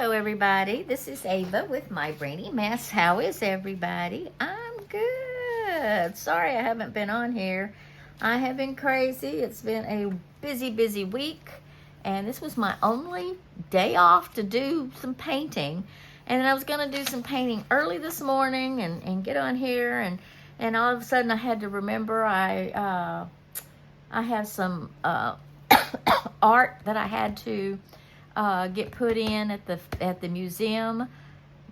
Hello everybody, this is Ava with My Brainy Mess. How is everybody? I'm good. Sorry I haven't been on here. I have been crazy. It's been a busy week, and this was my only day off to do some painting. And I was going to do some painting early this morning and get on here, and all of a sudden I had to remember I have some art that I had to get put in at the museum.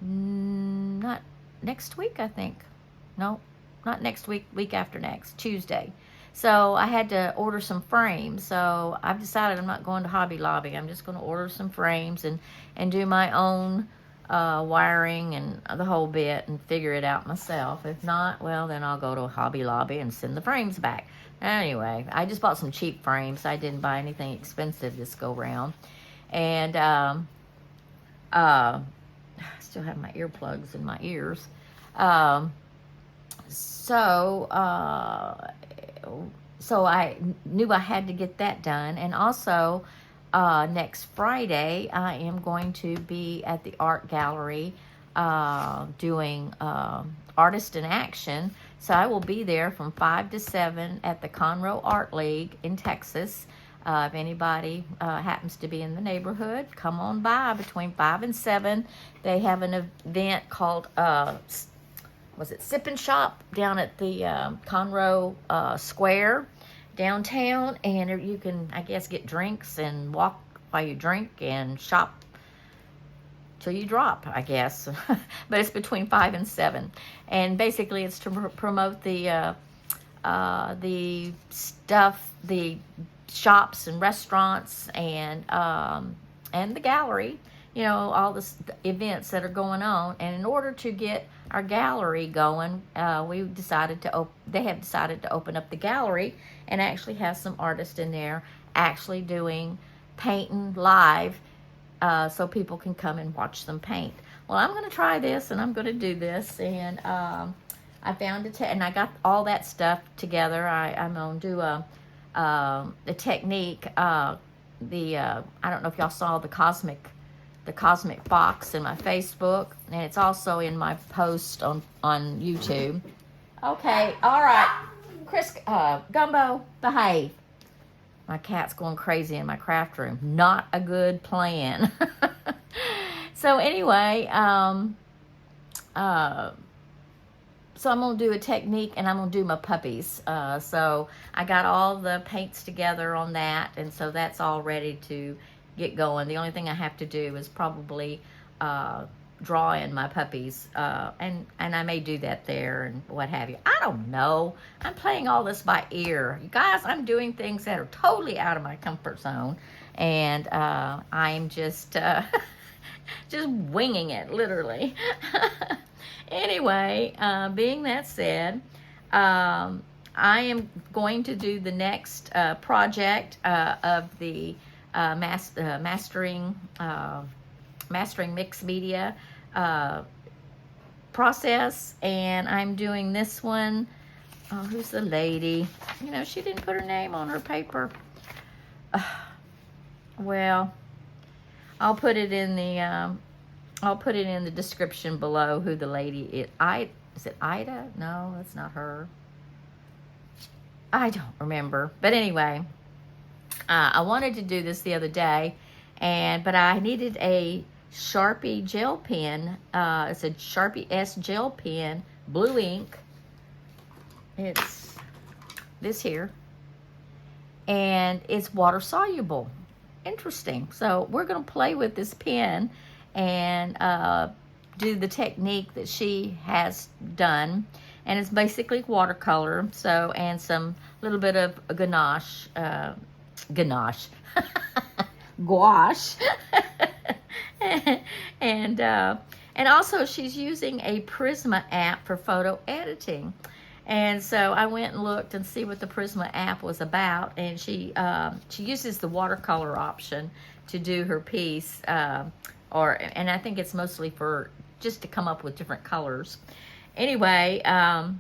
Not next week, I think. No, not next week. Week after next, Tuesday. So I had to order some frames. So I've decided I'm not going to Hobby Lobby. I'm just going to order some frames and do my own wiring and the whole bit and figure it out myself. If not, well, then I'll go to Hobby Lobby and send the frames back. Anyway, I just bought some cheap frames. I didn't buy anything expensive this go round. And I still have my earplugs in my ears. So I knew I had to get that done. And also, next Friday, I am going to be at the art gallery doing Artist in Action. So I will be there from 5 to 7 at the Conroe Art League in Texas. If anybody happens to be in the neighborhood, come on by between 5 and 7. They have an event called, Sip and Shop down at the Conroe Square downtown. And you can, I guess, get drinks and walk while you drink and shop till you drop, I guess. But it's between 5 and 7. And basically it's to promote the stuff, the shops and restaurants and the gallery, you know, all the events that are going on. And in order to get our gallery going, they have decided to open up the gallery and actually have some artists in there actually doing painting live, so people can come and watch them paint. Well, I'm going to try this, and I'm going to do this, and I found it, and I got all that stuff together. I'm going to do the technique, I don't know if y'all saw the cosmic fox in my Facebook, and it's also in my post on YouTube. Okay, all right, Chris, Gumbo, behave. My cat's going crazy in my craft room. Not a good plan. So anyway, so I'm going to do a technique, and I'm going to do my puppies. So I got all the paints together on that, and so that's all ready to get going. The only thing I have to do is probably draw in my puppies, and I may do that there and what have you. I don't know. I'm playing all this by ear. You guys, I'm doing things that are totally out of my comfort zone, and I'm just winging it, literally. Anyway, being that said, I am going to do the next project of the mastering mixed media process, and I'm doing this one. Oh, who's the lady? You know, she didn't put her name on her paper. Well, I'll put it in the description below who the lady is. Is it Ida? No, that's not her. I don't remember. But anyway, I wanted to do this the other day, but I needed a Sharpie gel pen. It's a Sharpie S-Gel pen, blue ink. It's this here. And it's water soluble. Interesting. So we're going to play with this pen and do the technique that she has done. And it's basically watercolor, so, and some little bit of gouache, gouache. And also she's using a Prisma app for photo editing. And so I went and looked and see what the Prisma app was about, and she uses the watercolor option to do her piece, and I think it's mostly for just to come up with different colors. Anyway, I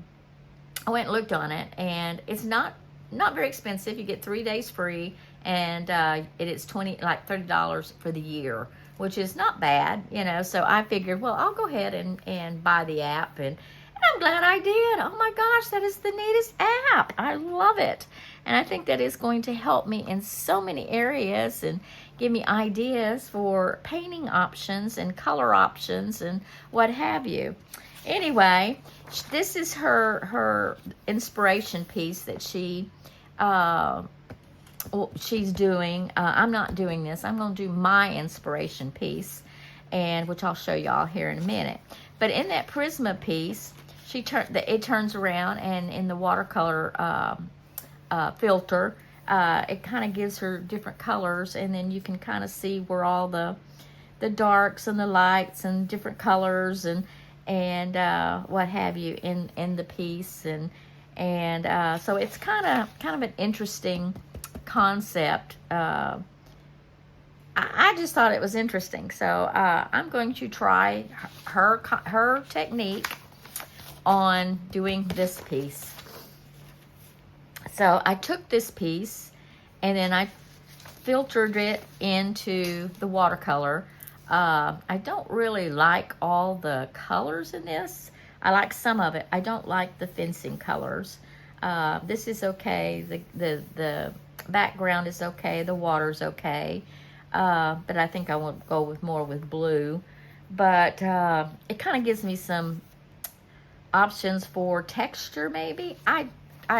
went and looked on it, and it's not not very expensive. You get 3 days free, and it is $30 for the year, which is not bad, you know. So I figured, well, I'll go ahead and buy the app, and I'm glad I did. Oh my gosh, that is the neatest app. I love it. And I think that is going to help me in so many areas and give me ideas for painting options and color options and what have you. Anyway, this is her inspiration piece that she's doing. I'm not doing this. I'm going to do my inspiration piece, and which I'll show y'all here in a minute. But in that Prisma piece, it turns around, and in the watercolor filter, it kind of gives her different colors, and then you can kind of see where all the darks and the lights and different colors and what have you in the piece, and so it's kind of an interesting concept. I just thought it was interesting, so I'm going to try her technique on doing this piece. So I took this piece and then I filtered it into the watercolor. I don't really like all the colors in this. I like some of it. I don't like the fencing colors. This is okay. The background is okay. The water's okay. But I think I want to go more with blue. But it kind of gives me some options for texture, maybe. I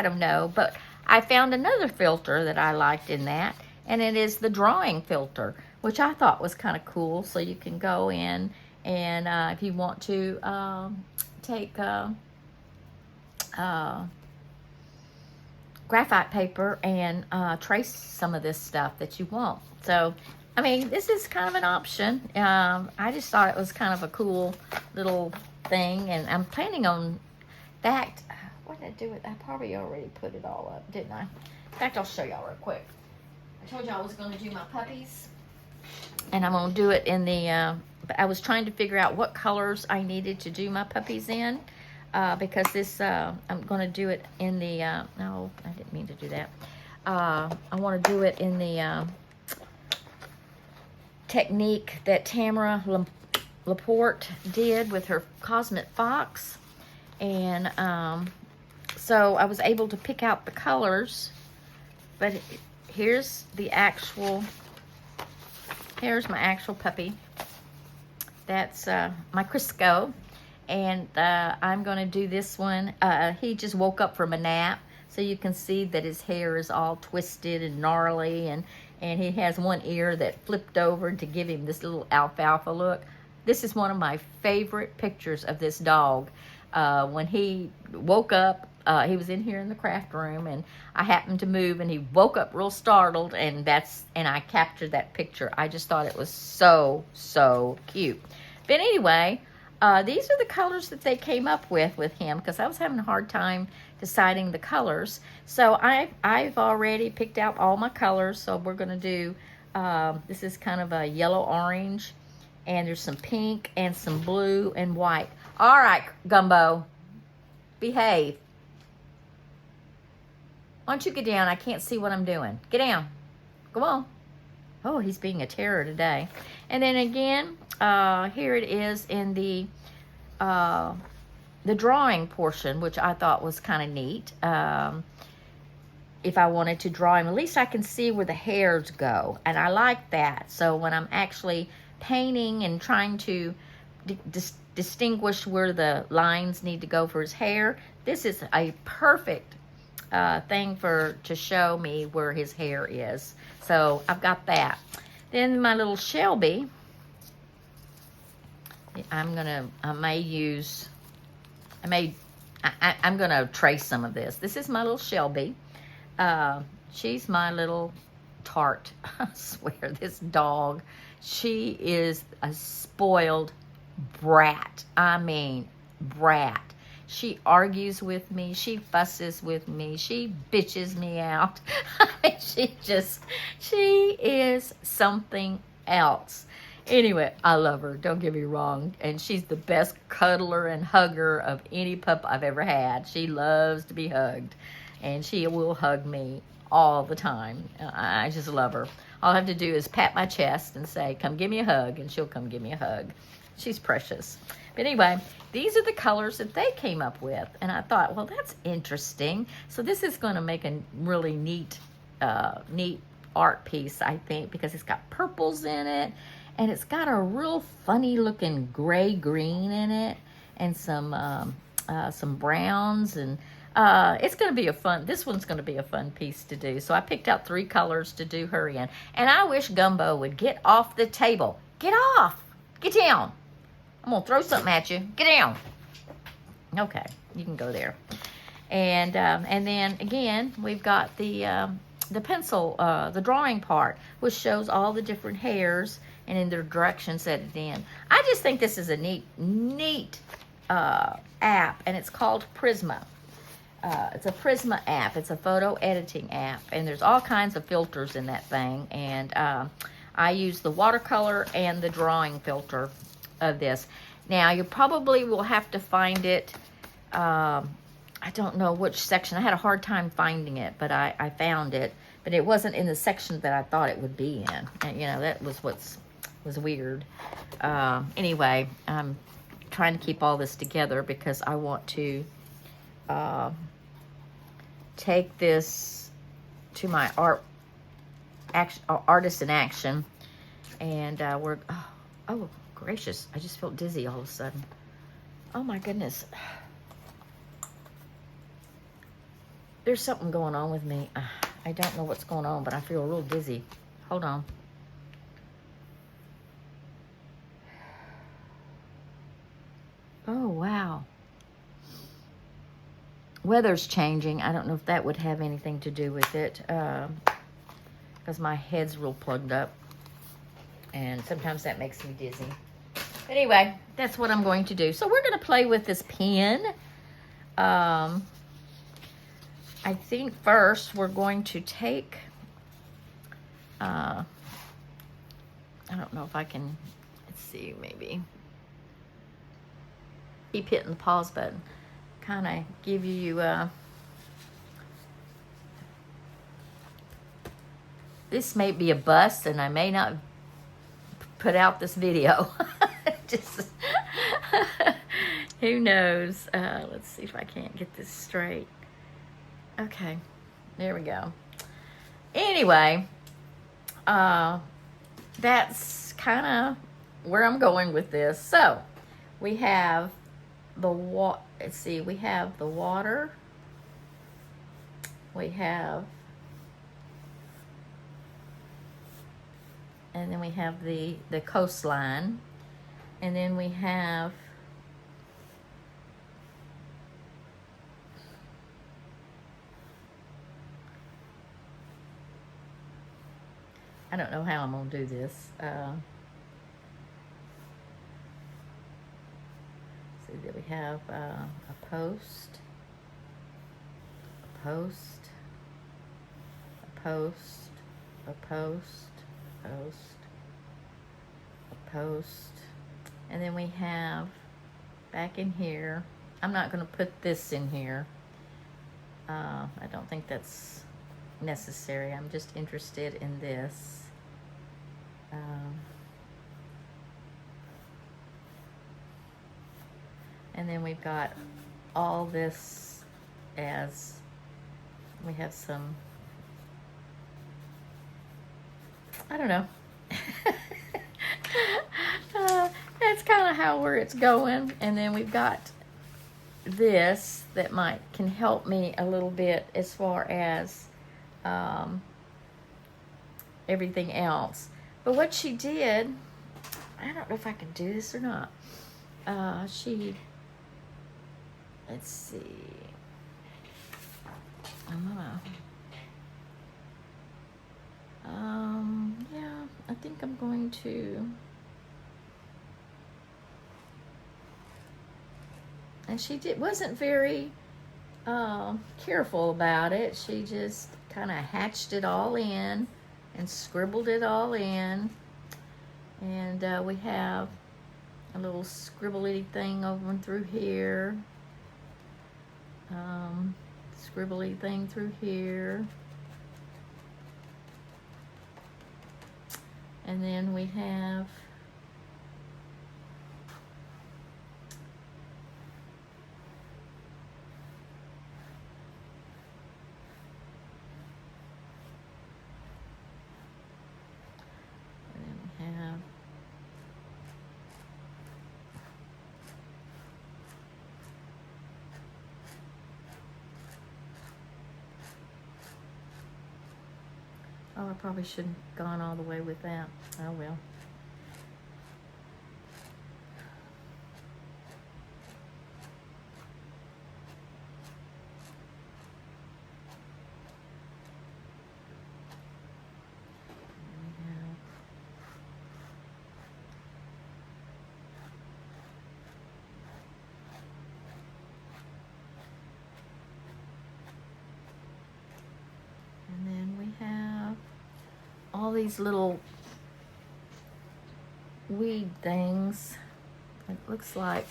don't know. But I found another filter that I liked in that, and it is the drawing filter, which I thought was kind of cool. So you can go in and if you want to take graphite paper and trace some of this stuff that you want. So, I mean, this is kind of an option. I just thought it was kind of a cool little thing, and I'm planning on, in fact, what did I do with it? I probably already put it all up, didn't I? In fact, I'll show y'all real quick. I told y'all I was going to do my puppies, and I'm going to do it in the, I was trying to figure out what colors I needed to do my puppies in, because this, I'm going to do it in the, no, I didn't mean to do that. I want to do it in the technique that Tamara Laporte did with her Cosmic Fox, and so I was able to pick out the colors, but here's my actual puppy. That's my Crisco, and I'm going to do this one. He just woke up from a nap, so you can see that his hair is all twisted and gnarly, and he has one ear that flipped over to give him this little alfalfa look. This is one of my favorite pictures of this dog. When he woke up, he was in here in the craft room, and I happened to move, and he woke up real startled, and I captured that picture. I just thought it was so, so cute. But anyway, these are the colors that they came up with him, because I was having a hard time deciding the colors. So I've already picked out all my colors. So we're going to do, this is kind of a yellow-orange, and there's some pink and some blue and white. All right, Gumbo, behave. Why don't you get down? I can't see what I'm doing. Get down. Come on. Oh, he's being a terror today. And then again, here it is in the drawing portion, which I thought was kind of neat. If I wanted to draw him, at least I can see where the hairs go, and I like that. So when I'm actually painting and trying to distinguish where the lines need to go for his hair, this is a perfect thing to show me where his hair is. So I've got that. Then my little Shelby, I'm gonna trace some of this. This is my little Shelby. She's my little tart. I swear, this dog, she is a spoiled brat. I mean, brat. She argues with me. She fusses with me. She bitches me out. She is something else. Anyway, I love her. Don't get me wrong. And she's the best cuddler and hugger of any pup I've ever had. She loves to be hugged. and she will hug me all the time. I just love her. All I have to do is pat my chest and say, come give me a hug, and she'll come give me a hug. She's precious. But anyway, these are the colors that they came up with, and I thought, well, that's interesting. So this is going to make a really neat art piece, I think, because it's got purples in it, and it's got a real funny looking gray green in it, and some browns, and it's going to be this one's going to be a fun piece to do. So I picked out 3 colors to do her in, and I wish Gumbo would get off the table. Get off! Get down! I'm going to throw something at you. Get down! Okay, you can go there. And then again, we've got the pencil, the drawing part, which shows all the different hairs and in their directions at the end. I just think this is a neat app, and it's called Prisma. It's a Prisma app. It's a photo editing app, and there's all kinds of filters in that thing. And I use the watercolor and the drawing filter of this. Now, you probably will have to find it. I don't know which section. I had a hard time finding it, but I found it. But it wasn't in the section that I thought it would be in. And, you know, that was was weird. Anyway, I'm trying to keep all this together because I want to take this to my artist in action. And oh, gracious. I just felt dizzy all of a sudden. Oh, my goodness. There's something going on with me. I don't know what's going on, but I feel real dizzy. Hold on. Oh, wow. Weather's changing. I don't know if that would have anything to do with it, because my head's real plugged up, and sometimes that makes me dizzy. But anyway, that's what I'm going to do. So we're going to play with this pen. I think first we're going to take, I don't know if I can, let's see, maybe keep hitting the pause button. Kind of give you, this may be a bust, and I may not put out this video. Just, who knows? Let's see if I can't get this straight. Okay, there we go. Anyway, that's kind of where I'm going with this. So, we have the let's see, we have the water. We have, and then we have the coastline. And then we have I don't know how I'm going to do this. See that we have a post, a post, a post, a post, post, a post, and then we have back in here. I'm not going to put this in here. I don't think that's necessary. I'm just interested in this. And then we've got all this as we have some, I don't know. That's kind of where it's going. And then we've got this that can help me a little bit as far as everything else. But what she did, I don't know if I can do this or not. Let's see. Yeah, I think I'm going to. And she wasn't very careful about it. She just kind of hatched it all in and scribbled it all in. And we have a little scribbly thing over and through here. scribbly thing through here. And then we have oh, I probably shouldn't have gone all the way with that. Oh well. And then we have all these little weed things. It looks like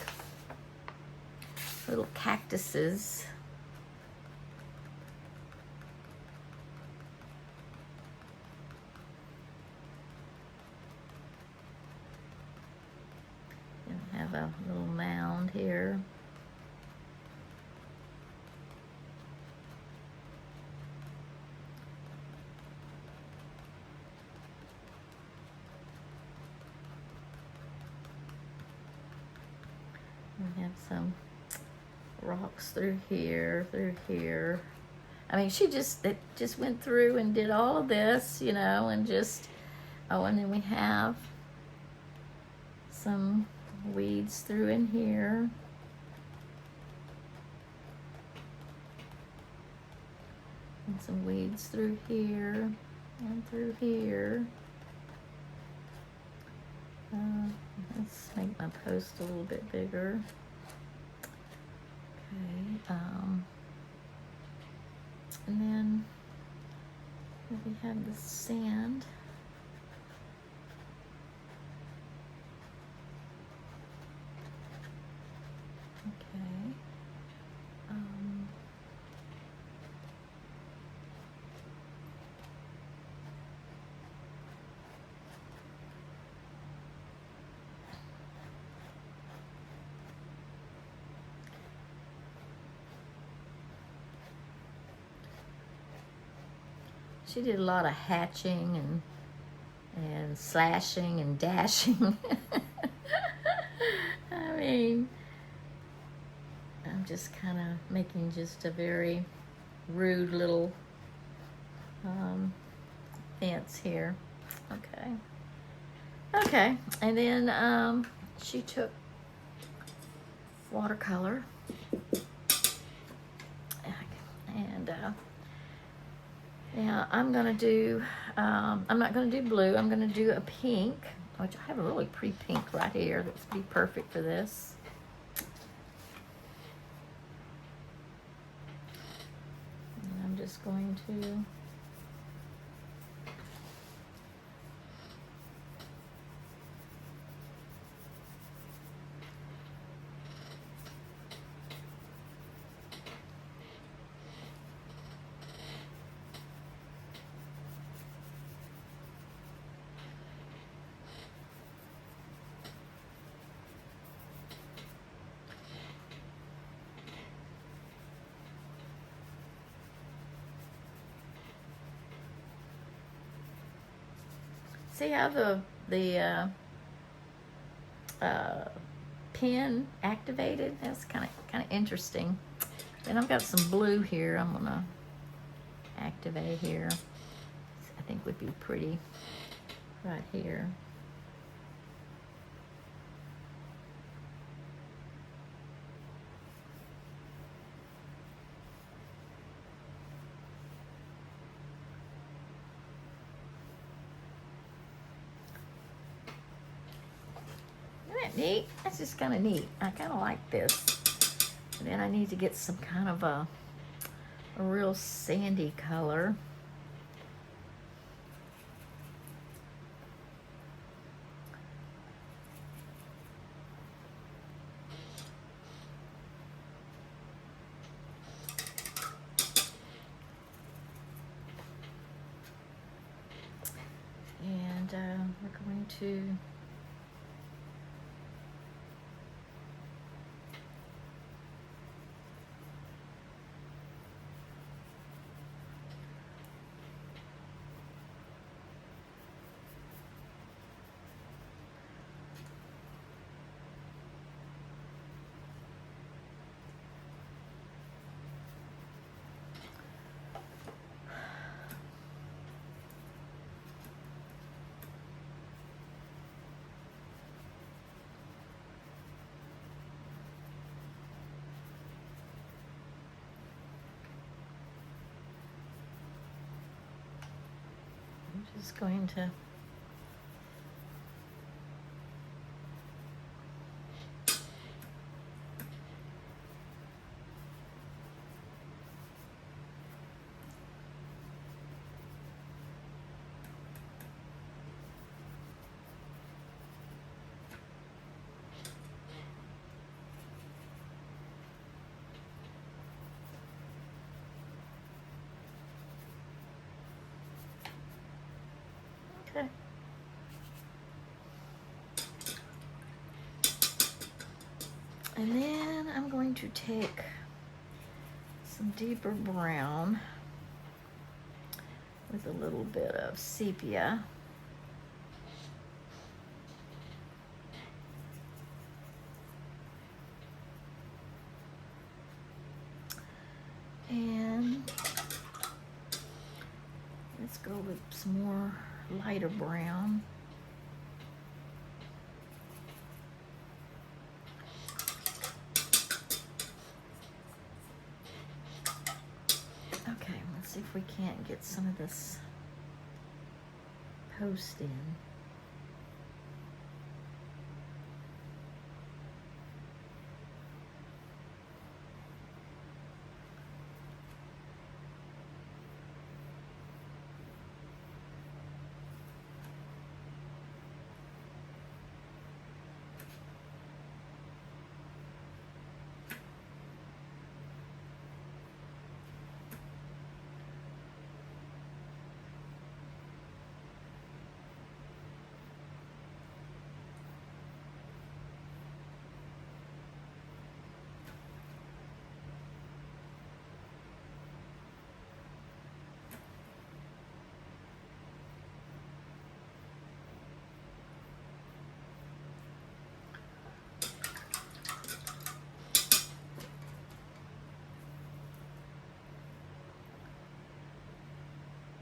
little cactuses. And we have a little mound here. We have some rocks through here, I mean, it just went through and did all of this, you know, and just, oh, and then we have some weeds through in here. And some weeds through here and through here. Let's make my post a little bit bigger. Okay, and then we have the sand. Okay. She did a lot of hatching and slashing and dashing. I mean, I'm just kind of making just a very rude little fence here. Okay. Okay, and then she took watercolor and yeah, I'm gonna do, I'm not gonna do blue, I'm gonna do a pink, which I have a really pretty pink right here that's be perfect for this. And I'm just going to see how the pen activated. That's kind of interesting. And I've got some blue here. I'm gonna activate here. I think would be pretty right here. Neat. That's just kind of neat. I kind of like this. And then I need to get some kind of a real sandy color. And we're going to just going to okay. And then I'm going to take some deeper brown with a little bit of sepia. And let's go with some more lighter brown. Okay, let's see if we can't get some of this post in.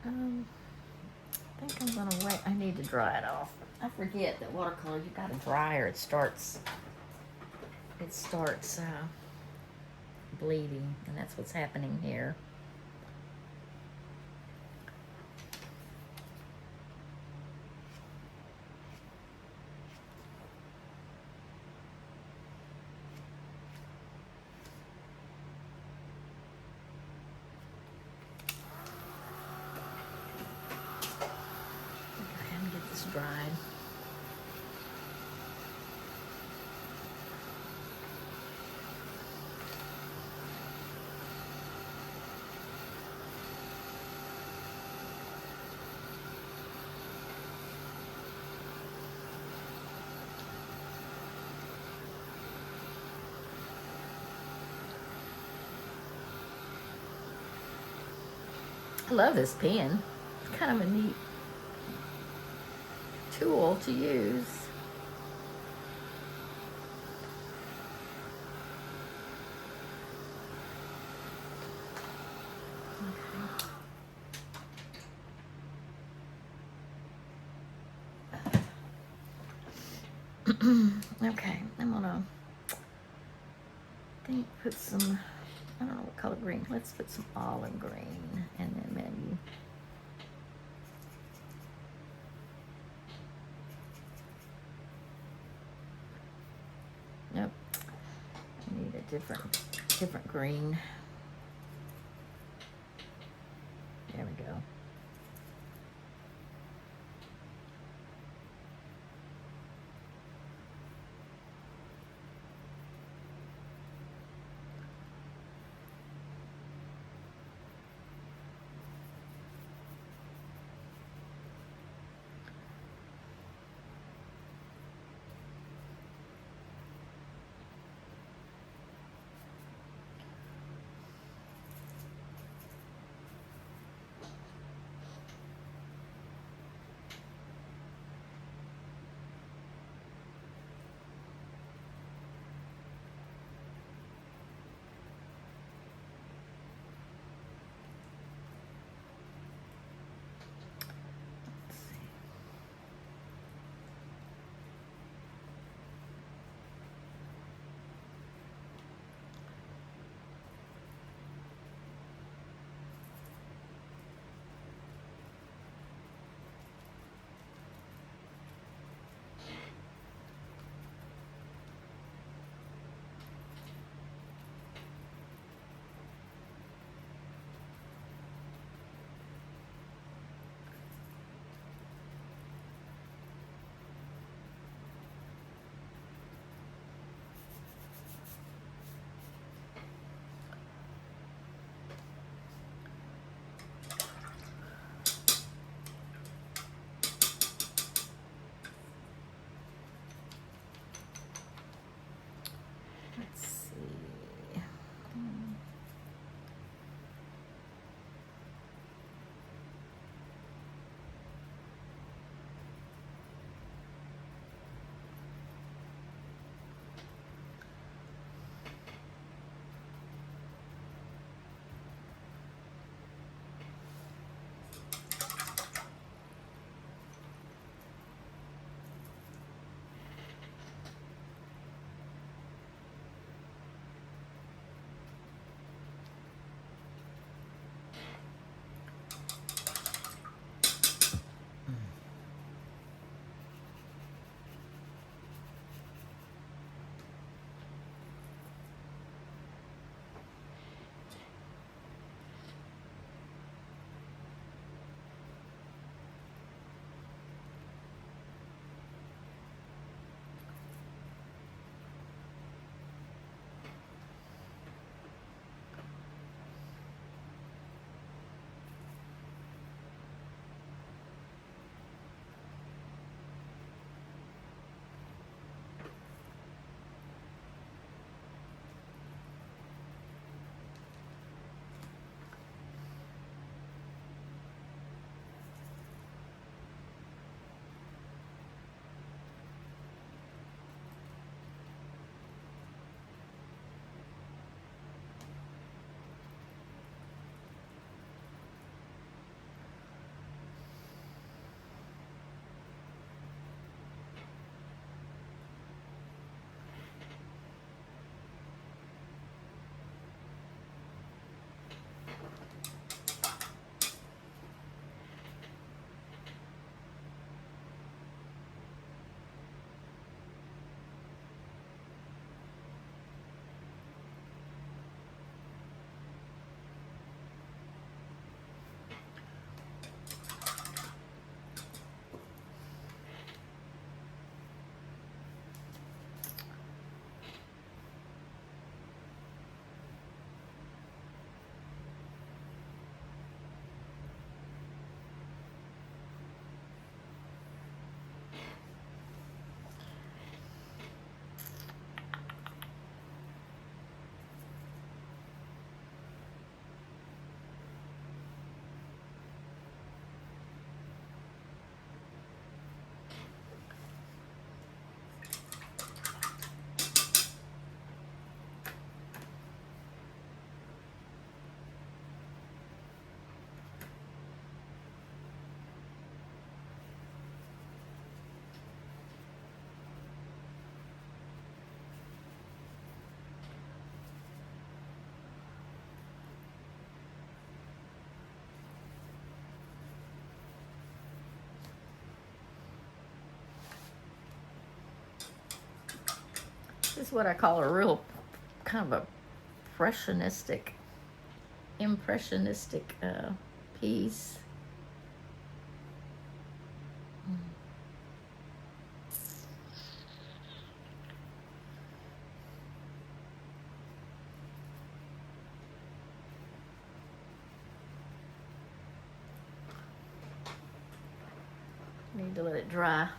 I think I'm gonna wait. I need to dry it off. I forget that watercolor, you gotta dry or it starts bleeding, and that's what's happening here. Okay, I'm gonna get this dried. I love this pen. It's kind of a neat tool to use. Okay, I'm gonna put some, I don't know what color green. Let's put some olive green, and then maybe nope. I need a different green. There we go. is what I call a real kind of a impressionistic piece. Need to let it dry.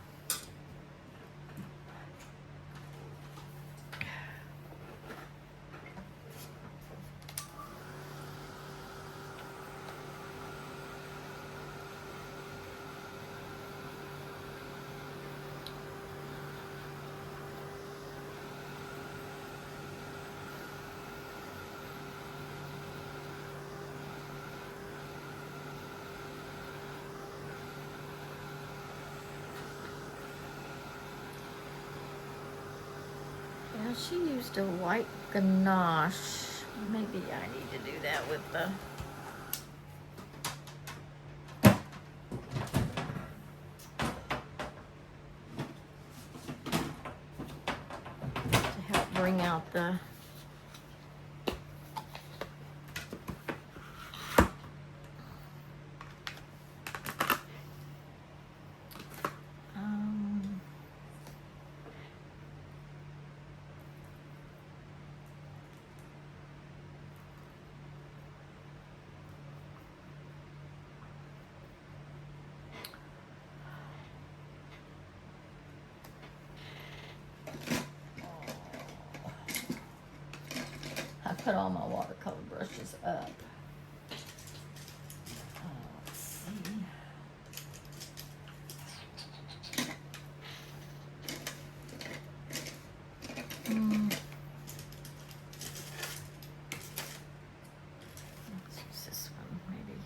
Yeah, she used a white ganache. Maybe I need to do that with the... to help bring out the... I put all my watercolor brushes up. Let's see. Let's use this one, maybe.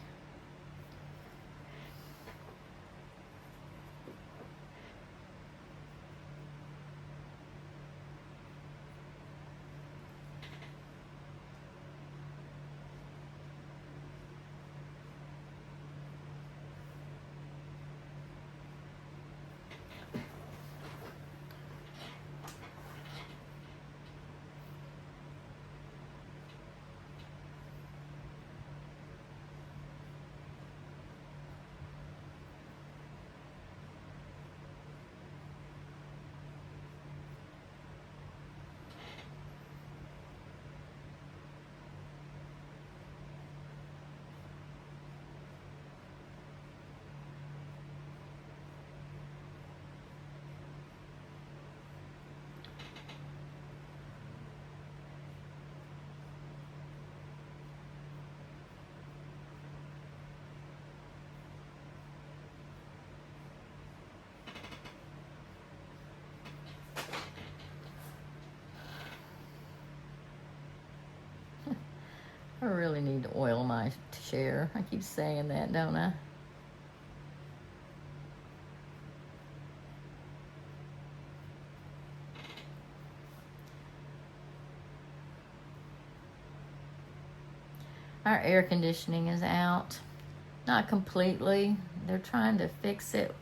I really need to oil my chair. I keep saying that, don't I? Our air conditioning is out. Not completely. They're trying to fix it.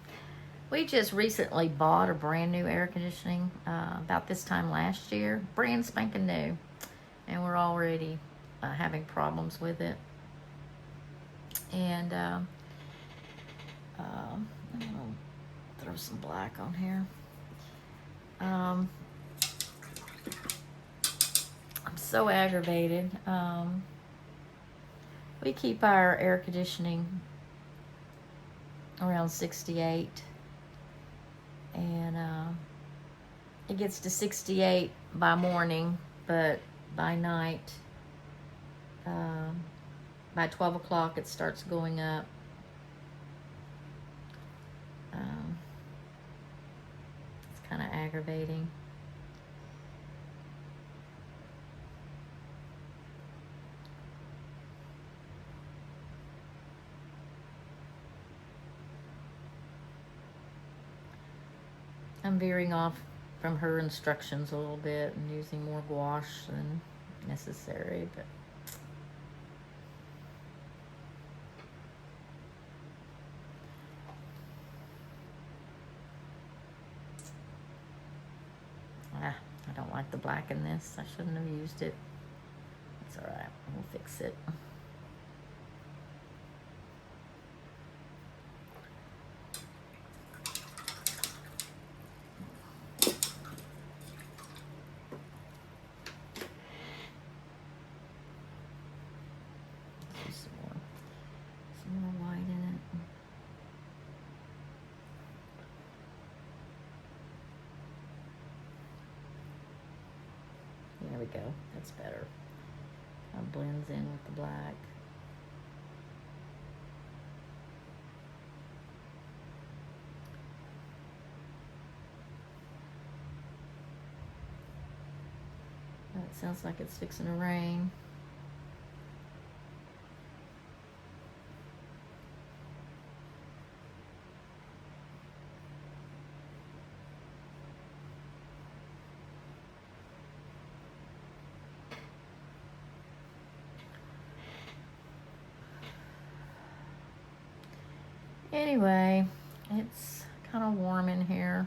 We just recently bought a brand new air conditioning about this time last year. Brand spanking new. And we're already having problems with it. And I'm gonna throw some black on here. I'm so aggravated. We keep our air conditioning around 68, and it gets to 68 by morning, but by night, by 12 o'clock, it starts going up. It's kind of aggravating. I'm veering off from her instructions a little bit and using more gouache than necessary, but I don't like like the black in this. I shouldn't have used it. It's all right. We'll fix it. Some more white in it. There we go. That's better. Kind of blends in with the black. It sounds like it's fixing to rain. Anyway, it's kind of warm in here.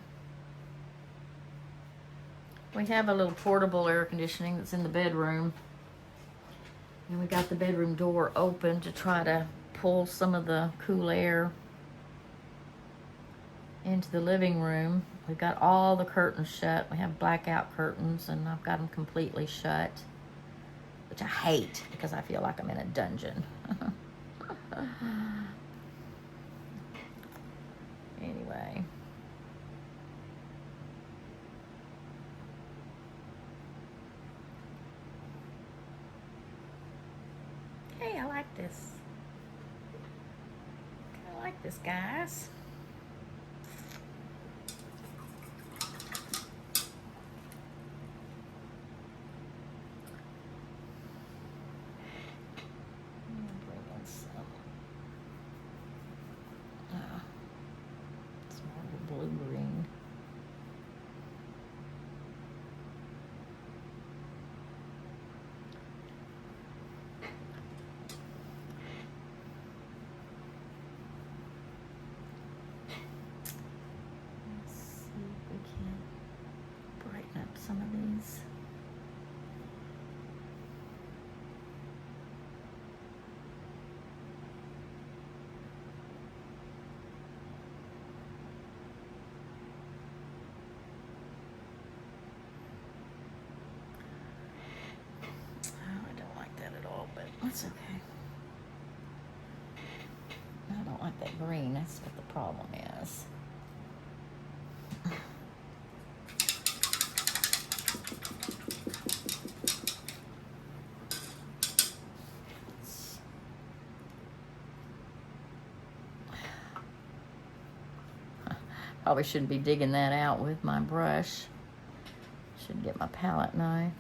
We have a little portable air conditioning that's in the bedroom. And we got the bedroom door open to try to pull some of the cool air into the living room. We've got all the curtains shut. We have blackout curtains, and I've got them completely shut, which I hate because I feel like I'm in a dungeon. Anyway. Hey, I like this. I like this, guys. Blue-green. Let's see if we can brighten up some of these. That's okay. I don't like that green. That's what the problem is. Probably shouldn't be digging that out with my brush. Should get my palette knife.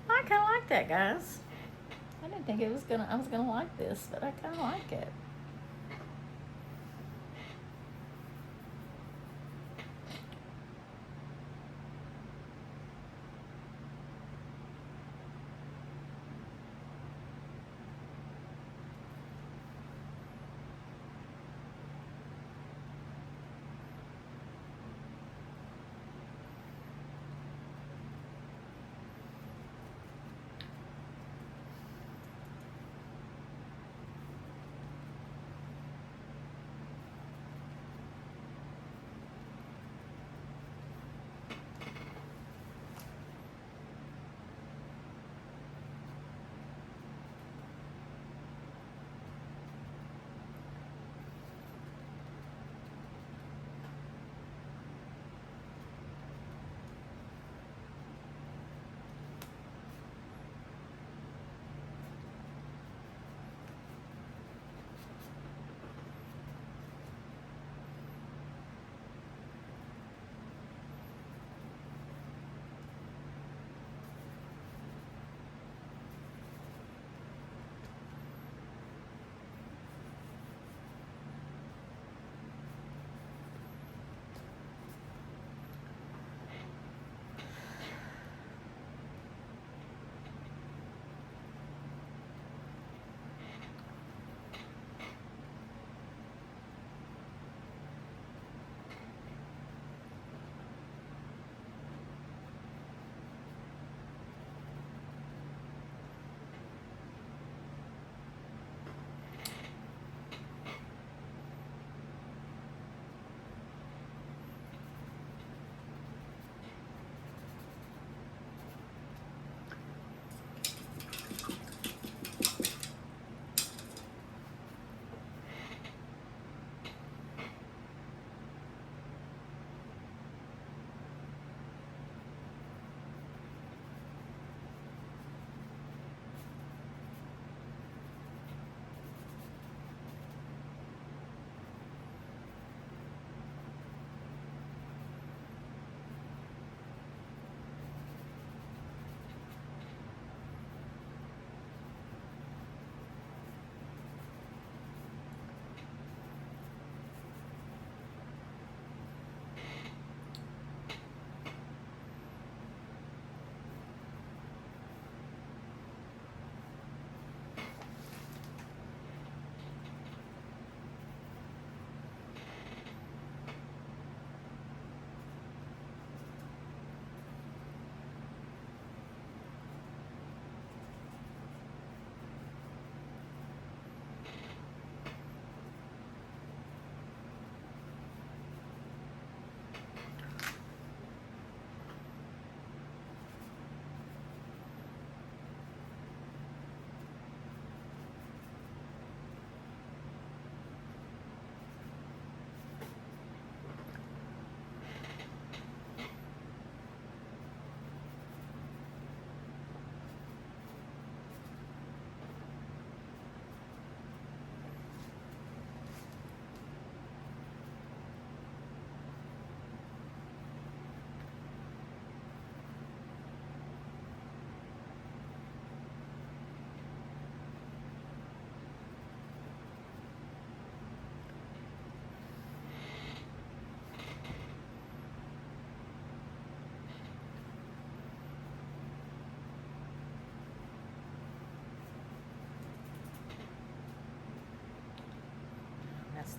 I kind of like that, guys. I didn't think I was gonna like this, but I kind of like it.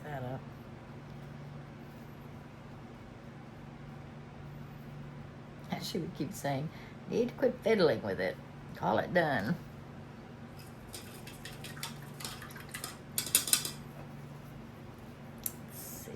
that up. And she would keep saying, need to quit fiddling with it. Call it done. Let's see.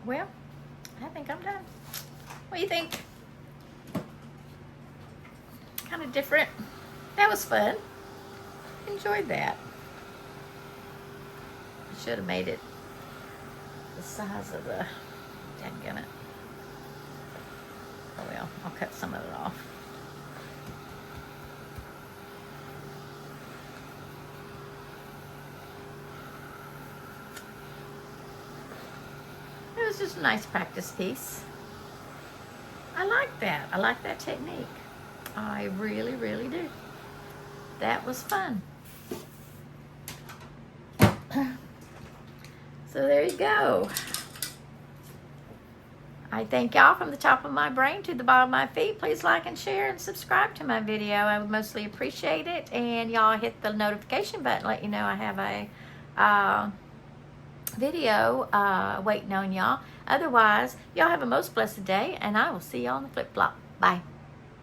Well, I think I'm done. What do you think? Kind of different. That was fun. Enjoyed that. I should have made it the size of the... Dadgummit. Oh well, I'll cut some of it off. It was just a nice practice piece. I like that. I like that technique. I really, really do. That was fun. So there you go. I thank y'all from the top of my brain to the bottom of my feet. Please like and share and subscribe to my video. I would mostly appreciate it. And y'all hit the notification button, let you know I have a video waiting on y'all. Otherwise, y'all have a most blessed day, and I will see y'all on the flip flop. Bye.